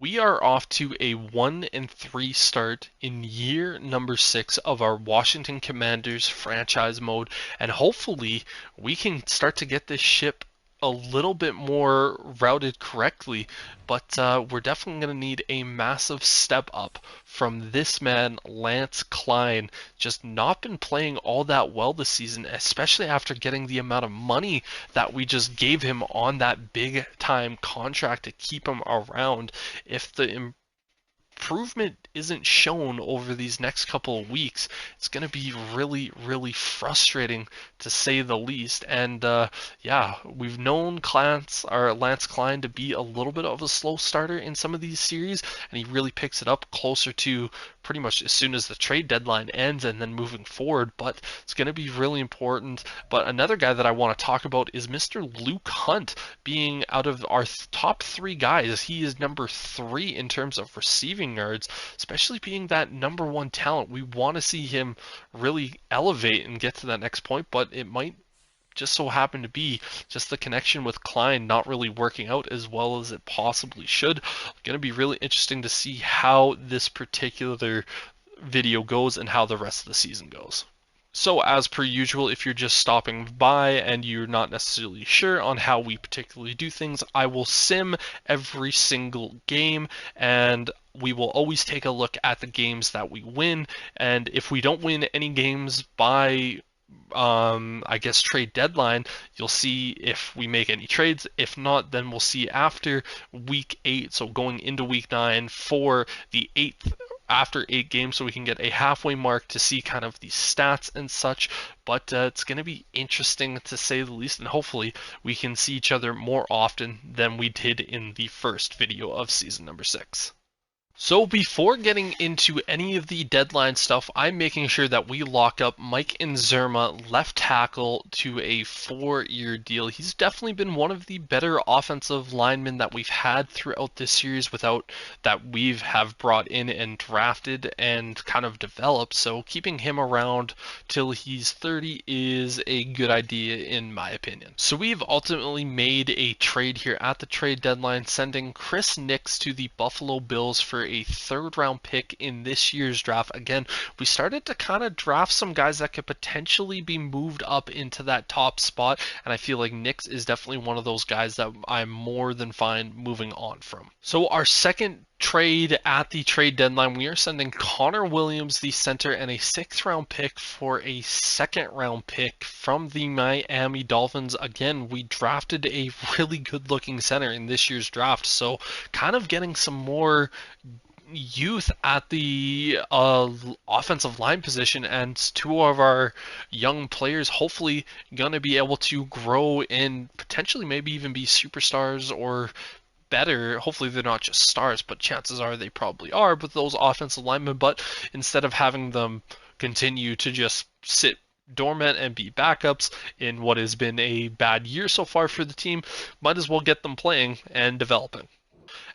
We are off to a 1-3 start in year number 6 of our Washington Commanders franchise mode, and hopefully we can start to get this ship a little bit more routed correctly. But we're definitely going to need a massive step up from this man, Lance Cline. Just not been playing all that well this season, especially after getting the amount of money that we just gave him on that big time contract to keep him around. If the improvement isn't shown over these next couple of weeks, it's going to be really, really frustrating to say the least. And yeah, we've known Lance Cline to be a little bit of a slow starter in some of these series, and he really picks it up closer to pretty much as soon as the trade deadline ends and then moving forward. But it's going to be really important. But another guy that I want to talk about is Mr. Luke Hunt. Being out of our top 3 guys, he is number 3 in terms of receiving yards, especially being that number 1 talent. We want to see him really elevate and get to that next point, but it might just so happen to be just the connection with Cline not really working out as well as it possibly should. Going to be really interesting to see how this particular video goes and how the rest of the season goes. So as per usual, if you're just stopping by and you're not necessarily sure on how we particularly do things, I will sim every single game, and we will always take a look at the games that we win. And if we don't win any games by I guess trade deadline, you'll see if we make any trades. If not, then we'll see after week 8, so going into week 9 for the 8th after 8 games, so we can get a halfway mark to see kind of the stats and such. But it's going to be interesting to say the least, and hopefully we can see each other more often than we did in the first video of season number 6. So before getting into any of the deadline stuff, I'm making sure that we lock up Mike Inzerma, left tackle, to a 4-year deal. He's definitely been one of the better offensive linemen that we've had throughout this series without that we've have brought in and drafted and kind of developed. So keeping him around till he's 30 is a good idea in my opinion. So we've ultimately made a trade here at the trade deadline, sending Chris Nix to the Buffalo Bills for a 3rd-round pick in this year's draft. Again, we started to kind of draft some guys that could potentially be moved up into that top spot, and I feel like Nix is definitely one of those guys that I'm more than fine moving on from. So our second trade at the trade deadline, we are sending Connor Williams, the center, and a 6th-round pick for a 2nd-round pick from the Miami Dolphins. Again, we drafted a really good-looking center in this year's draft, so kind of getting some more youth at the offensive line position, and 2 of our young players hopefully going to be able to grow and potentially maybe even be superstars or better. Hopefully they're not just stars, but chances are they probably are with those offensive linemen. But instead of having them continue to just sit dormant and be backups in what has been a bad year so far for the team, might as well get them playing and developing.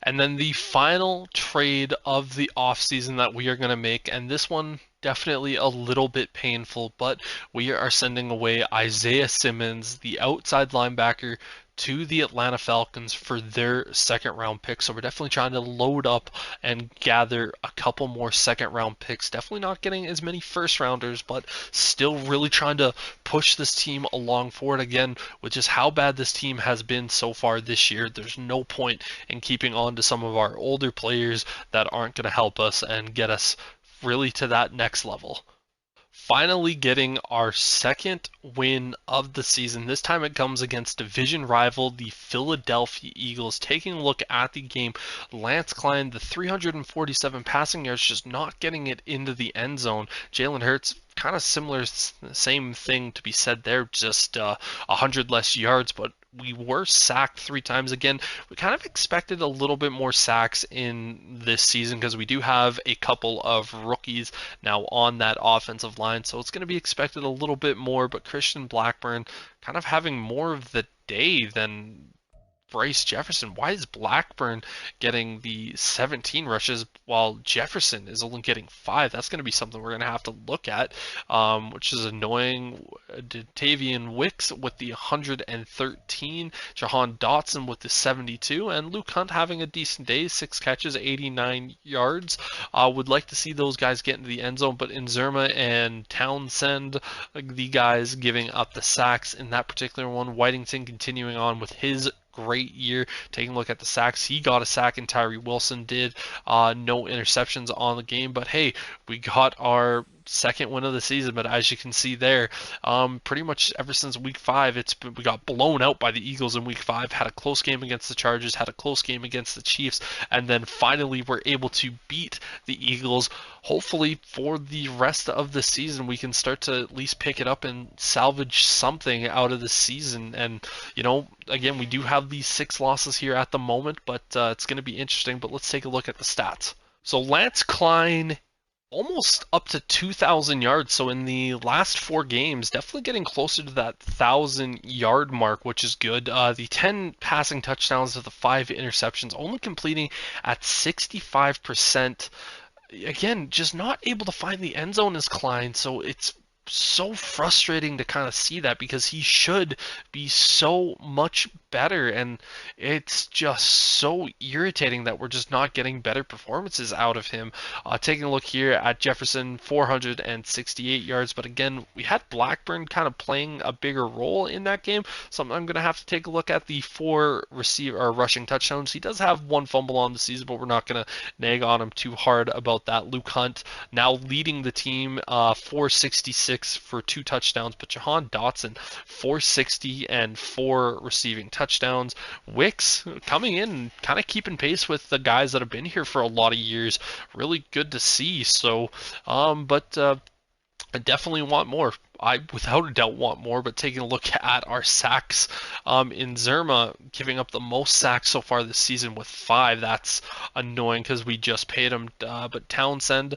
And then the final trade of the offseason that we are going to make, and this one definitely a little bit painful, but we are sending away Isaiah Simmons, the outside linebacker, to the Atlanta Falcons for their 2nd-round pick. So we're definitely trying to load up and gather a couple more 2nd-round picks. Definitely not getting as many 1st-rounders, but still really trying to push this team along forward. Again, with just how bad this team has been so far this year, there's no point in keeping on to some of our older players that aren't going to help us and get us really to that next level. Finally getting our 2nd win of the season. This time it comes against division rival, the Philadelphia Eagles. Taking a look at the game, Lance Cline, the 347 passing yards, just not getting it into the end zone. Jalen Hurts, kind of similar, same thing to be said there, just 100 less yards, but we were sacked 3 times. Again, we kind of expected a little bit more sacks in this season because we do have a couple of rookies now on that offensive line, so it's going to be expected a little bit more. But Christian Blackburn kind of having more of the day than Bryce Jefferson? Why is Blackburn getting the 17 rushes while Jefferson is only getting 5? That's going to be something we're going to have to look at, which is annoying. Tavian Wicks with the 113, Jahan Dotson with the 72, and Luke Hunt having a decent day, 6 catches, 89 yards. Would like to see those guys get into the end zone, but Inzerma and Townsend, the guys giving up the sacks in that particular one. Whitington continuing on with his great year. Taking a look at the sacks, he got a sack and Tyree Wilson did. No interceptions on the game, but hey, we got our second win of the season. But as you can see there, pretty much ever since week 5, we got blown out by the Eagles in week 5, had a close game against the Chargers, had a close game against the Chiefs, and then finally we're able to beat the Eagles. Hopefully for the rest of the season we can start to at least pick it up and salvage something out of the season. And again, we do have these 6 losses here at the moment, but it's going to be interesting. But let's take a look at the stats. So Lance Cline, almost up to 2,000 yards. So in the last 4 games, definitely getting closer to that 1,000-yard mark, which is good. The 10 passing touchdowns to the 5 interceptions, only completing at 65%. Again, just not able to find the end zone as Cline, so it's so frustrating to kind of see that, because he should be so much better, and it's just so irritating that we're just not getting better performances out of him. Taking a look here at Jefferson, 468 yards, but again, we had Blackburn kind of playing a bigger role in that game, so I'm going to have to take a look at the 4 rushing touchdowns. He does have 1 fumble on the season, but we're not going to nag on him too hard about that. Luke Hunt now leading the team, 466 for 2 touchdowns, but Jahan Dotson, 460 and 4 receiving touchdowns. Wicks coming in, kind of keeping pace with the guys that have been here for a lot of years. Really good to see. So, but I definitely want more. I without a doubt want more, but taking a look at our sacks, in Zerma giving up the most sacks so far this season with 5. That's annoying because we just paid him. But Townsend,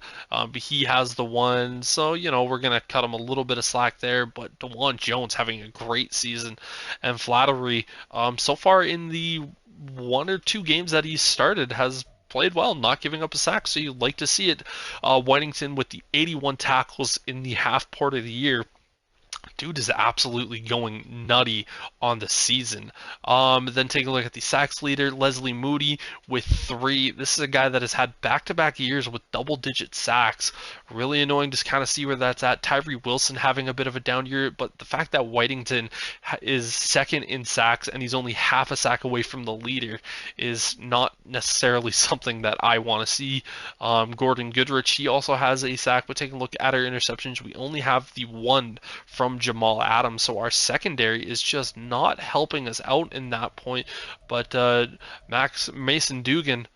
he has the 1, so we're gonna cut him a little bit of slack there. But DeJuan Jones having a great season, and Flattery, so far in the 1 or 2 games that he's started, has played well, not giving up a sack, so you like to see it. Whitington with the 81 tackles in the half part of the year. Dude is absolutely going nutty on the season. Then take a look at the sacks leader, Leslie Moody with 3. This is a guy that has had back-to-back years with double-digit sacks. Really annoying to kind of see where that's at. Tyree Wilson having a bit of a down year, but the fact that Whitington is second in sacks and he's only half a sack away from the leader is not necessarily something that I want to see. Gordon Goodrich, he also has a sack, but taking a look at our interceptions, we only have the 1 from Jamal Adams, so our secondary is just not helping us out in that point. But Mason Dugan,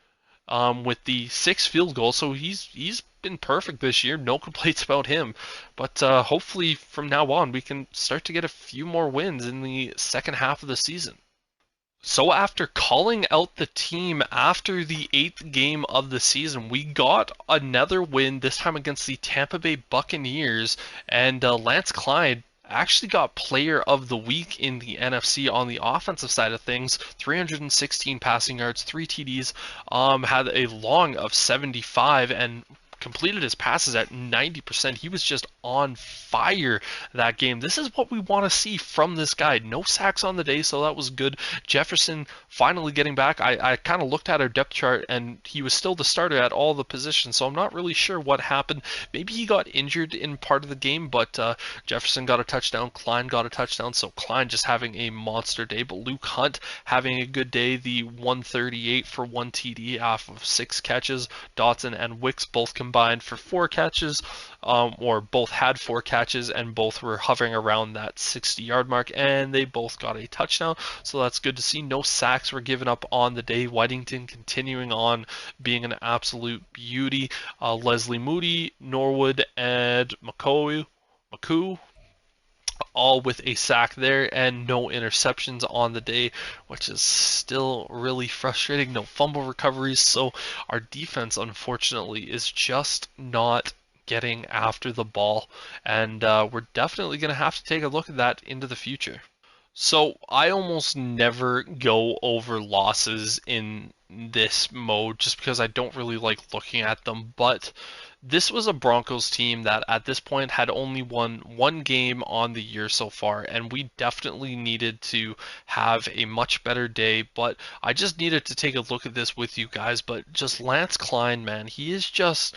with the 6 field goals, so he's been perfect this year. No complaints about him. But hopefully from now on we can start to get a few more wins in the second half of the season. So after calling out the team after the 8th game of the season, we got another win, this time against the Tampa Bay Buccaneers, and Lance Cline actually got player of the week in the NFC on the offensive side of things. 316 passing yards, 3 TDs, had a long of 75, and completed his passes at 90%. He was just on fire that game. This is what we want to see from this guy. No sacks on the day, so that was good. Jefferson finally getting back. I kind of looked at our depth chart, and he was still the starter at all the positions, so I'm not really sure what happened. Maybe he got injured in part of the game, but Jefferson got a touchdown. Cline got a touchdown, so Cline just having a monster day, but Luke Hunt having a good day. The 138 for 1 TD off of 6 catches. Dotson and Wicks both combined for 4 catches, or both had 4 catches, and both were hovering around that 60-yard mark, and they both got a touchdown, so that's good to see. No sacks were given up on the day. Whitington continuing on being an absolute beauty. Leslie Moody, Norwood, and McCoo, all with a sack there, and no interceptions on the day, which is still really frustrating. No fumble recoveries, so our defense unfortunately is just not getting after the ball, and we're definitely going to have to take a look at that into the future. So I almost never go over losses in this mode just because I don't really like looking at them. But this was a Broncos team that at this point had only won one game on the year so far, and we definitely needed to have a much better day. But I just needed to take a look at this with you guys. But just Lance Cline, man, he is just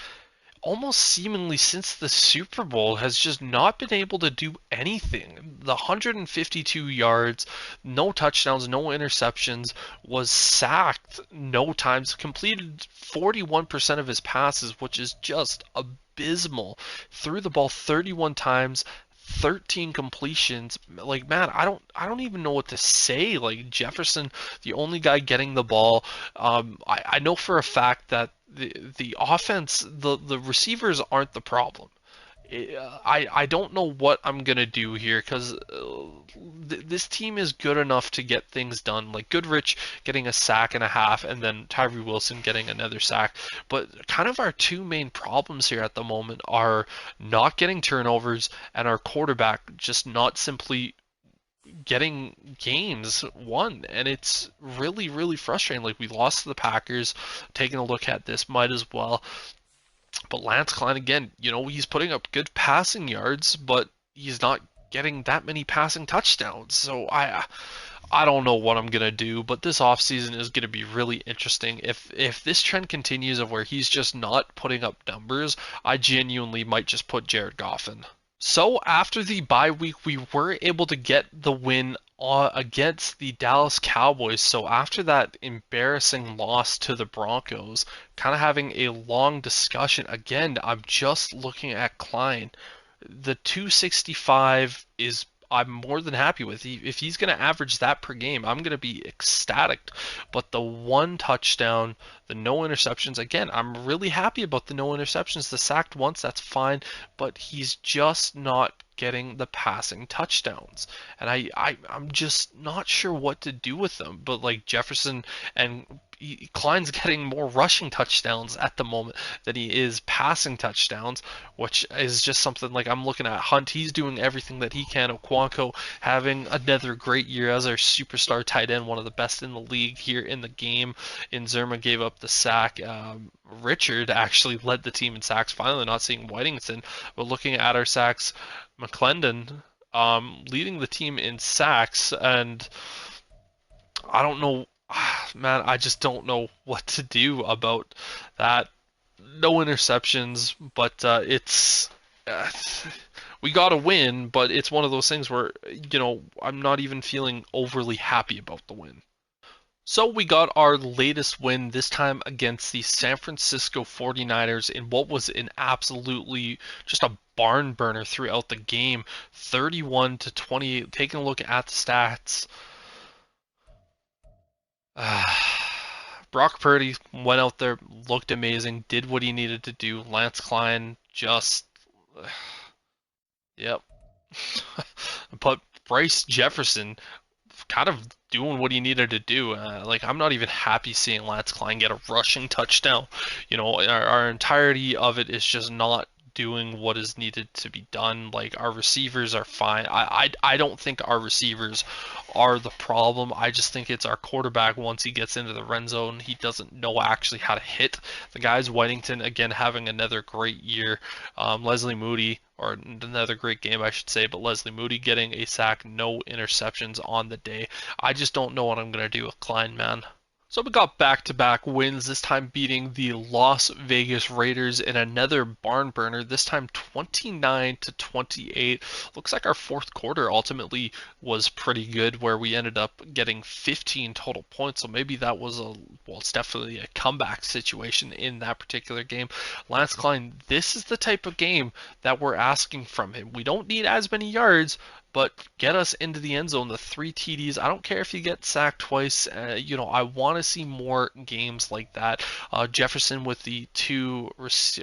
almost seemingly since the Super Bowl has just not been able to do anything. The 152 yards, no touchdowns, no interceptions, was sacked no times, completed 41% of his passes, which is just abysmal. Threw the ball 31 times, 13 completions. Like, man, I don't even know what to say. Like, Jefferson, the only guy getting the ball. I know for a fact that the offense, the receivers aren't the problem. I don't know what I'm gonna do here because this team is good enough to get things done. Like Goodrich getting a sack and a half, and then Tyree Wilson getting another sack. But kind of our two main problems here at the moment are not getting turnovers and our quarterback just not simply getting games won, and it's really frustrating. Like we lost to the Packers. Taking a look at this, might as well. But Lance Klein again, he's putting up good passing yards, but he's not getting that many passing touchdowns. So I don't know what I'm gonna do, but this offseason is gonna be really interesting. If this trend continues of where he's just not putting up numbers, I genuinely might just put Jared Goff in. So after the bye week, we were able to get the win against the Dallas Cowboys. So after that embarrassing loss to the Broncos, kind of having a long discussion. Again, I'm just looking at Klein. The 265 is I'm more than happy with. If he's going to average that per game, I'm going to be ecstatic. But the one touchdown, the no interceptions, again, I'm really happy about the no interceptions. The sacked once, that's fine, but he's just not getting the passing touchdowns. And I'm just not sure what to do with them. But like Jefferson and Klein's getting more rushing touchdowns at the moment than he is passing touchdowns, which is just something like I'm looking at Hunt. He's doing everything that he can. Okonkwo having another great year as our superstar tight end, one of the best in the league here in the game. Inzerma gave up the sack. Richard actually led the team in sacks. Finally, not seeing Whitington, but looking at our sacks, McClendon leading the team in sacks, and I don't know, man. I just don't know what to do about that. No interceptions, but uh, we got to win. But it's one of those things where I'm not even feeling overly happy about the win. So we got our latest win, this time against the San Francisco 49ers in what was an absolutely just a barn burner throughout the game, 31-28. Taking a look at the stats, Brock Purdy went out there, looked amazing, did what he needed to do. Lance Klein just, yep. But Bryce Jefferson kind of doing what he needed to do. Like I'm not even happy seeing Lance Klein get a rushing touchdown. Our entirety of it is just not doing what is needed to be done. Like our receivers are fine. I don't think our receivers are the problem. I just think it's our quarterback. Once he gets into the red zone, he doesn't know actually how to hit the guys. Whitington again having another great year. Leslie Moody, or another great game, I should say, but Leslie Moody getting a sack, no interceptions on the day. I just don't know what I'm going to do with Klein, man. So we got back-to-back wins, this time beating the Las Vegas Raiders in another barn burner, this time 29-28. Looks like our fourth quarter ultimately was pretty good, where we ended up getting 15 total points. So maybe that was it's definitely a comeback situation in that particular game. Lance Klein, this is the type of game that we're asking from him. We don't need as many yards, but get us into the end zone. The 3 TDs. I don't care if you get sacked twice. I want to see more games like that. Jefferson with the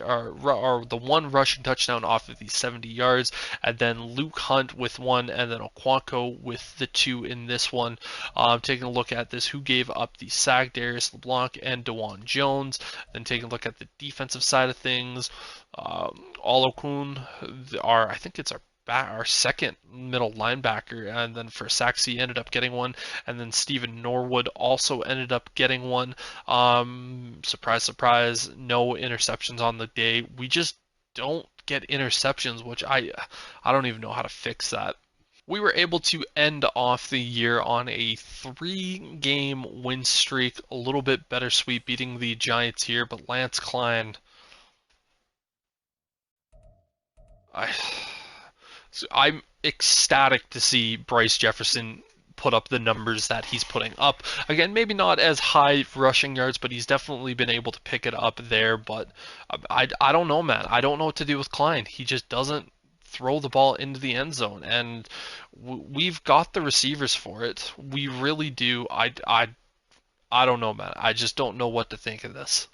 or the one rushing touchdown off of the 70 yards, and then Luke Hunt with one, and then Okonkwo with the two in this one. Taking a look at this, who gave up the sack? Darius LeBlanc and DeJuan Jones. Then taking a look at the defensive side of things, Olokun, I think it's our our second middle linebacker, and then for sacks he ended up getting one, and then Stephen Norwood also ended up getting one. Surprise, surprise, no interceptions on the day. We just don't get interceptions, which I don't even know how to fix that. We were able to end off the year on a 3-game win streak, a little bit bittersweet beating the Giants here, but Lance Cline, I, I'm ecstatic to see Bryce Jefferson put up the numbers that he's putting up. Again, maybe not as high rushing yards, but he's definitely been able to pick it up there. But I don't know, man. I don't know what to do with Klein. He just doesn't throw the ball into the end zone, and we've got the receivers for it. We really do. I don't know, man. I just don't know what to think of this.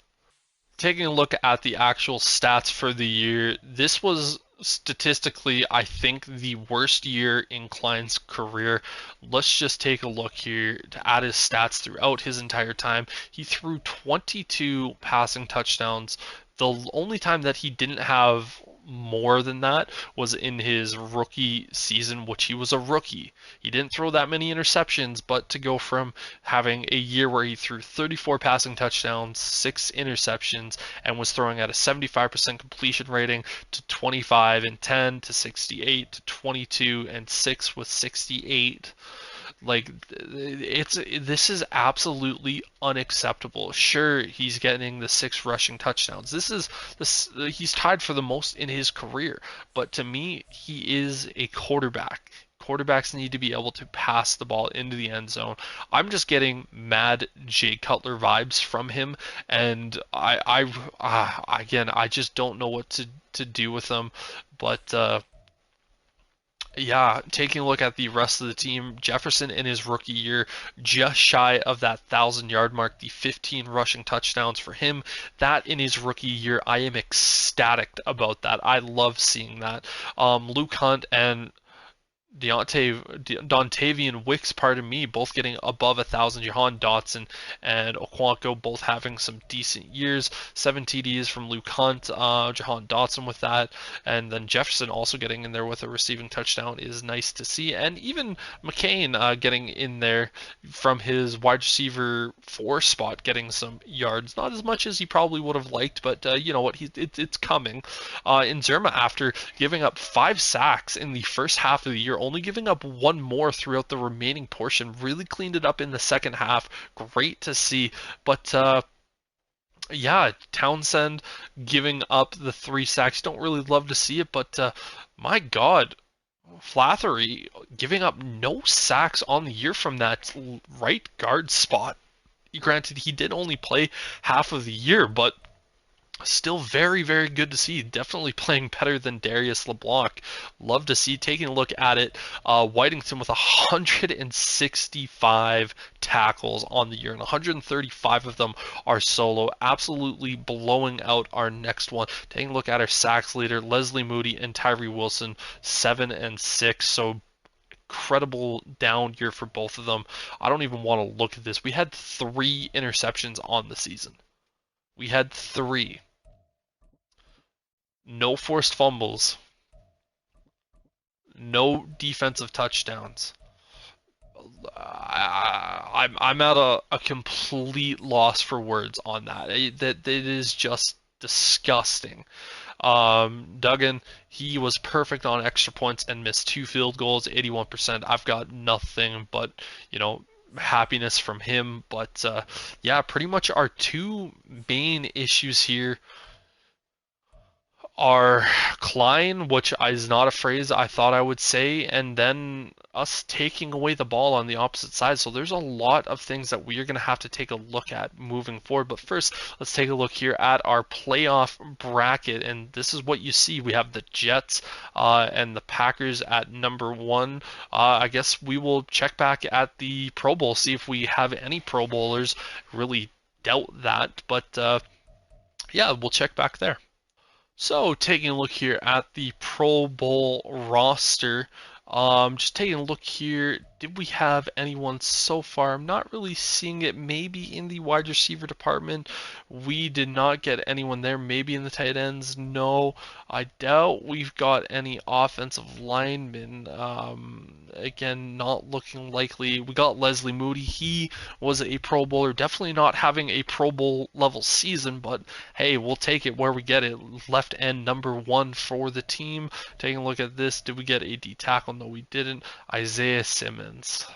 Taking a look at the actual stats for the year, this was statistically, I think, the worst year in Klein's career. Let's just take a look here at his stats throughout his entire time. He threw 22 passing touchdowns. The only time that he didn't have more than that was in his rookie season, which he was a rookie. He didn't throw that many interceptions, but to go from having a year where he threw 34 passing touchdowns, 6 interceptions, and was throwing at a 75% completion rating, to 25 and 10 to 68 to 22 and 6 with 68. Like, this is absolutely unacceptable. Sure, he's getting the 6 rushing touchdowns. This he's tied for the most in his career, but to me, he is a quarterback. Quarterbacks need to be able to pass the ball into the end zone. I'm just getting mad Jay Cutler vibes from him, and again, I just don't know what to do with them. But yeah, taking a look at the rest of the team, Jefferson in his rookie year, just shy of that 1,000-yard mark, the 15 rushing touchdowns for him. That in his rookie year, I am ecstatic about that. I love seeing that. Luke Hunt and Dontavian Wicks, pardon me, both getting above 1,000. Jahan Dotson and Okonkwo both having some decent years. 7 TDs from Luke Hunt, Jahan Dotson with that, and then Jefferson also getting in there with a receiving touchdown is nice to see. And even McCain getting in there from his wide receiver 4 spot, getting some yards. Not as much as he probably would have liked, but you know what? It's coming. In Zerma, after giving up 5 sacks in the first half of the year, only giving up 1 more throughout the remaining portion, really cleaned it up in the second half. Great to see. But yeah, Townsend giving up the 3 sacks. Don't really love to see it, but my God, Flathery giving up no sacks on the year from that right guard spot. Granted, he did only play half of the year, but still very, very good to see. Definitely playing better than Darius LeBlanc. Love to see. Taking a look at it, Whitington with 165 tackles on the year, and 135 of them are solo. Absolutely blowing out our next one. Taking a look at our sacks leader, Leslie Moody and Tyree Wilson, 7 and 6. So incredible down year for both of them. I don't even want to look at this. We had 3 interceptions on the season. We had 3. No forced fumbles, no defensive touchdowns. I'm at a complete loss for words on that. That it is just disgusting. Duggan, he was perfect on extra points and missed 2 field goals, 81%. I've got nothing but, you know, happiness from him. But yeah, pretty much our 2 main issues here are Cline, which is not a phrase I thought I would say, and then us taking away the ball on the opposite side. So there's a lot of things that we are going to have to take a look at moving forward. But first, let's take a look here at our playoff bracket, and this is what you see. We have the Jets and the Packers at number 1. I guess we will check back at the Pro Bowl, see if we have any Pro Bowlers. Really doubt that, but yeah, we'll check back there. So, taking a look here at the Pro Bowl roster, just taking a look here. did we have anyone so far? I'm not really seeing it. Maybe in the wide receiver department, we did not get anyone there. Maybe in the tight ends, no. I doubt we've got any offensive linemen. Again, not looking likely. We got Leslie Moody. He was a Pro Bowler. Definitely not having a Pro Bowl level season, but hey, we'll take it where we get it. Left end number 1 for the team. Taking a look at this, did we get a D tackle? No, we didn't. Isaiah Simmons.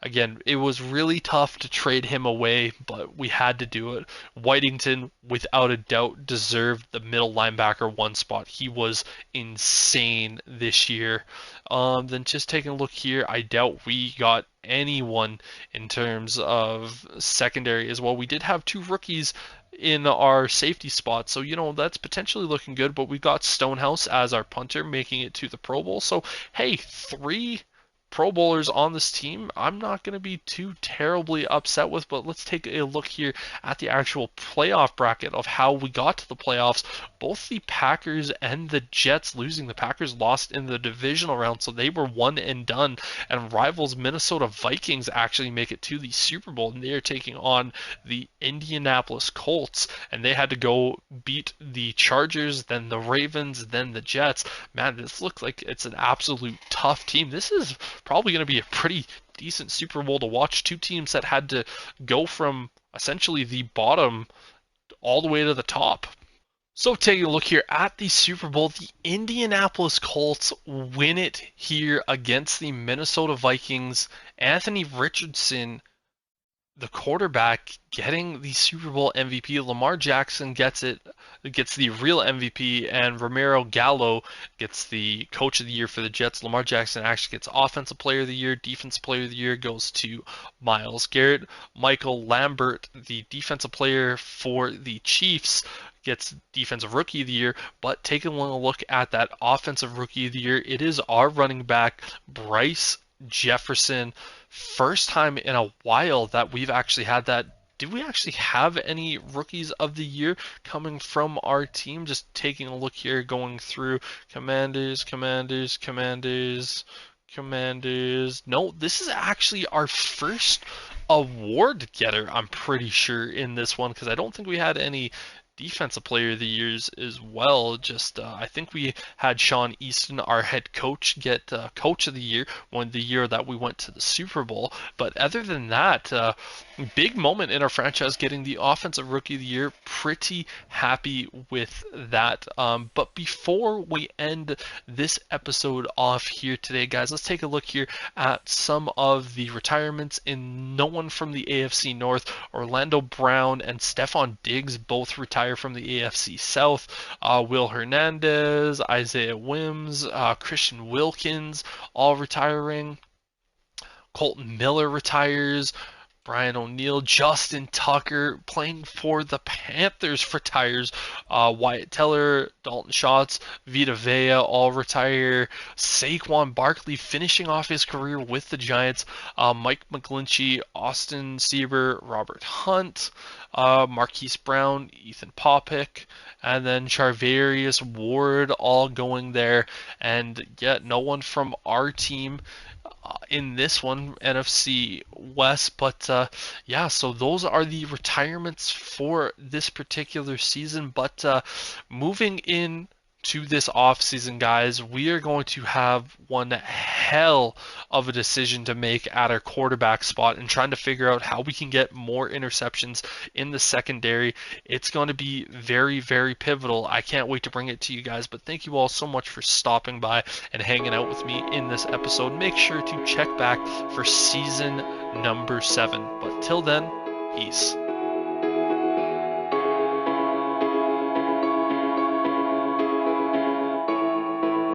Again, it was really tough to trade him away, but we had to do it. Whitington, without a doubt, deserved the middle linebacker 1 spot. He was insane this year. Then just taking a look here, I doubt we got anyone in terms of secondary as well. We did have 2 rookies in our safety spot, so that's potentially looking good. But we got Stonehouse as our punter, making it to the Pro Bowl. So hey, 3 Pro Bowlers on this team, I'm not going to be too terribly upset with, but let's take a look here at the actual playoff bracket of how we got to the playoffs. Both the Packers and the Jets losing. The Packers lost in the divisional round, so they were one and done, and rivals Minnesota Vikings actually make it to the Super Bowl, and they are taking on the Indianapolis Colts, and they had to go beat the Chargers, then the Ravens, then the Jets. Man, this looks like it's an absolute tough team. This is probably going to be a pretty decent Super Bowl to watch. 2 teams that had to go from essentially the bottom all the way to the top. So taking a look here at the Super Bowl, the Indianapolis Colts win it here against the Minnesota Vikings. Anthony Richardson, the quarterback, getting the Super Bowl MVP. Lamar Jackson gets the real MVP, and Romero Gallo gets the Coach of the Year for the Jets. Lamar Jackson actually gets Offensive Player of the Year. Defensive Player of the Year goes to Myles Garrett. Michael Lambert, the Defensive Player for the Chiefs, gets Defensive Rookie of the Year. But taking a look at that Offensive Rookie of the Year, it is our running back, Bryce Jefferson. First time in a while that we've actually had that. Did we actually have any rookies of the year coming from our team? Just taking a look here, going through Commanders. No, this is actually our first award getter, I'm pretty sure, in this one, because I don't think we had any Defensive Player of the Years as well. Just I think we had Sean Easton, our head coach, get Coach of the Year the year that we went to the Super Bowl. But other than that, big moment in our franchise getting the Offensive Rookie of the Year. Pretty happy with that. But before we end this episode off here today, guys, let's take a look here at some of the retirements. In no one from the AFC North, Orlando Brown and Stephon Diggs both retired from the AFC South. Will Hernandez, Isaiah Wims, Christian Wilkins all retiring. Colton Miller retires. Brian O'Neill, Justin Tucker playing for the Panthers retires. Wyatt Teller, Dalton Schultz, Vita Vea all retire. Saquon Barkley finishing off his career with the Giants. Mike McGlinchey, Austin Sieber, Robert Hunt, Marquise Brown, Ethan Popick, and then Charvarius Ward all going there. And yet no one from our team in this one, NFC West. But yeah, so those are the retirements for this particular season. But moving in to this off season, guys, we are going to have one hell of a decision to make at our quarterback spot and trying to figure out how we can get more interceptions in the secondary. It's going to be very, very pivotal. I can't wait to bring it to you guys, but thank you all so much for stopping by and hanging out with me in this episode. Make sure to check back for season number 7. But till then, peace.